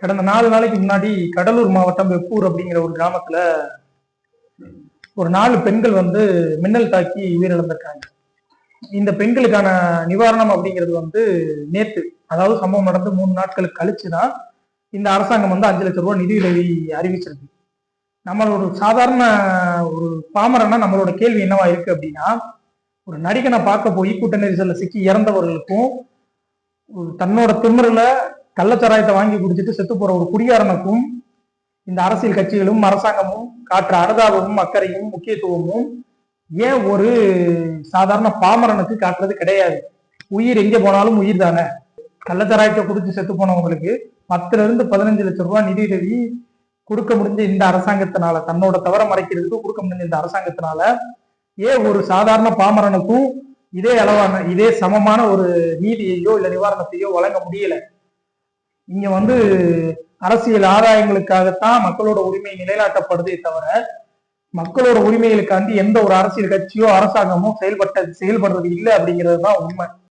கடந்த 4 நாளைக்கு முன்னாடி கடலூர் மாவட்டம் வெப்பூர் அப்படிங்கிற ஒரு கிராமத்துல ஒரு 4 பெண்கள் மின்னல் தாக்கி உயிரிழந்திருக்காங்க. இந்த பெண்களுக்கான நிவாரணம் அப்படிங்கிறது நேத்து, அதாவது சம்பவம் நடந்து 3 நாட்களுக்கு கழிச்சுதான் இந்த அரசாங்கம் 5 லட்சம் ரூபாய் நிதியுதவி அறிவிச்சிருக்கு. நம்மளோட சாதாரண ஒரு பாமரனா நம்மளோட கேள்வி என்னவா இருக்கு அப்படின்னா, ஒரு நடிகனை பார்க்க போய் கூட்ட நெரிசல்ல சிக்கி இறந்தவர்களுக்கும், தன்னோட திமிருல கள்ளச்சாராயத்தை வாங்கி குடிச்சிட்டு செத்து போற ஒரு குடிகாரனுக்கும் இந்த அரசியல் கட்சிகளும் அரசாங்கமும் காட்டுற அனுதாபமும் அக்கறையும் முக்கியத்துவமும் ஏன் ஒரு சாதாரண பாமரனுக்கு காட்டுறது கிடையாது? உயிர் எங்க போனாலும் உயிர் தானே. கள்ளச்சாராயத்தை குடிச்சு செத்து போனவங்களுக்கு 10 இருந்து 15 லட்சம் ரூபாய் நிதியுதவி கொடுக்க முடிஞ்ச இந்த அரசாங்கத்தினால, தன்னோட தவற மறைக்கிறதுக்கு கொடுக்க முடிஞ்ச இந்த அரசாங்கத்தினால ஏன் ஒரு சாதாரண பாமரனுக்கும் இதே அளவான இதே சமமான ஒரு நீதியையோ இல்ல நிவாரணத்தையோ வழங்க முடியல? இங்க அரசியல் ஆதாயங்களுக்காகத்தான் மக்களோட உரிமை நிலைநாட்டப்படுதே தவிர, மக்களோட உரிமைகளுக்காண்டி எந்த ஒரு அரசியல் கட்சியோ அரசாங்கமோ செயல்படுறது இல்லை அப்படிங்கிறது தான் உண்மை.